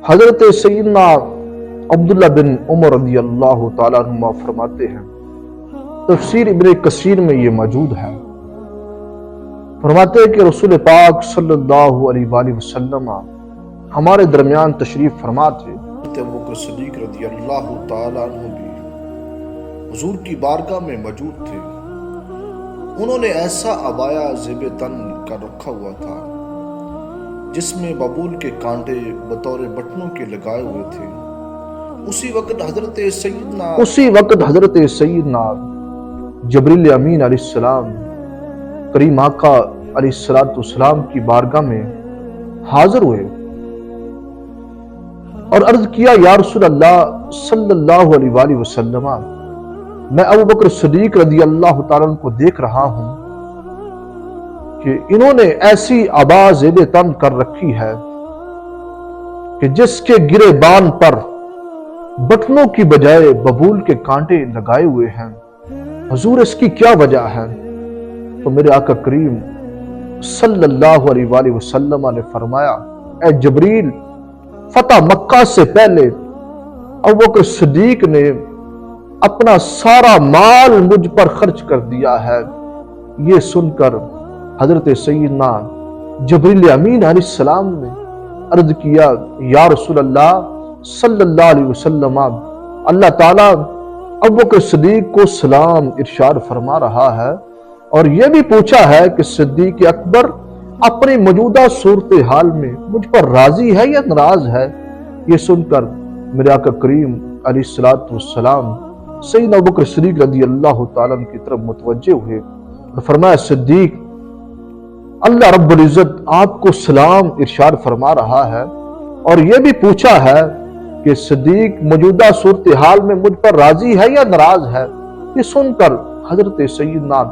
حضرت سیدنا عبداللہ بن عمر رضی اللہ تعالیٰ عنہ فرماتے ہیں، تفسیر ابن کثیر میں یہ موجود ہے، فرماتے ہیں کہ رسول پاک صلی اللہ علیہ وآلہ وسلم ہمارے درمیان تشریف فرما تھے۔ ابوبکر صدیق رضی اللہ تعالیٰ عنہ بھی حضور کی بارگاہ میں موجود تھے۔ انہوں نے ایسا عبایا زیب تن کا رکھا ہوا تھا جس میں ببول کے کانٹے بطور بٹنوں کے لگائے ہوئے تھے۔ اسی وقت حضرت سیدنا جبریل امین علیہ السلام کریم آقا علیہ السلام کی بارگاہ میں حاضر ہوئے اور عرض کیا، یا رسول اللہ صلی اللہ علیہ وآلہ وسلم، میں ابوبکر صدیق رضی اللہ تعالیٰ عنہ کو دیکھ رہا ہوں کہ انہوں نے ایسی عبا زیب تن کر رکھی ہے کہ جس کے گرے بان پر بٹنوں کی بجائے ببول کے کانٹے لگائے ہوئے ہیں، حضور اس کی کیا وجہ ہے؟ تو میرے آقا کریم صلی اللہ علیہ وآلہ وسلم نے فرمایا، اے جبریل، فتح مکہ سے پہلے ابوبکر صدیق نے اپنا سارا مال مجھ پر خرچ کر دیا ہے۔ یہ سن کر حضرت سیدنا جبریل امین علیہ السلام نے عرض کیا، یا رسول اللہ صلی اللہ علیہ وسلم، اللہ تعالیٰ ابوبکر صدیق کو سلام ارشاد فرما رہا ہے اور یہ بھی پوچھا ہے کہ صدیق اکبر اپنی موجودہ صورتحال میں مجھ پر راضی ہے یا ناراض ہے۔ یہ سن کر میرے آقا کریم علیہ السلام سیدنا ابوبکر صدیق رضی اللہ تعالیٰ عنہ کی طرف متوجہ ہوئے اور فرمایا، صدیق، اللہ رب العزت آپ کو سلام ارشاد فرما رہا ہے اور یہ بھی پوچھا ہے کہ صدیق موجودہ صورتحال میں مجھ پر راضی ہے یا ناراض ہے۔ یہ سن کر حضرت سیدنا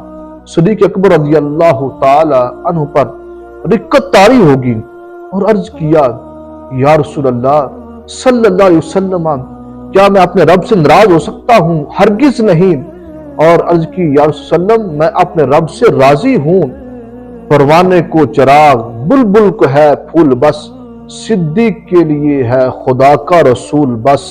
صدیق اکبر رضی اللہ تعالی عنہ پر رقت طاری ہوگی اور عرض کیا، یا رسول اللہ صلی اللہ علیہ وسلم، کیا میں اپنے رب سے ناراض ہو سکتا ہوں؟ ہرگز نہیں۔ اور عرض کی، یا رسول اللہ، میں اپنے رب سے راضی ہوں۔ پروانے کو چراغ، بلبل کو ہے پھول بس، صدیق کے لیے ہے خدا کا رسول بس۔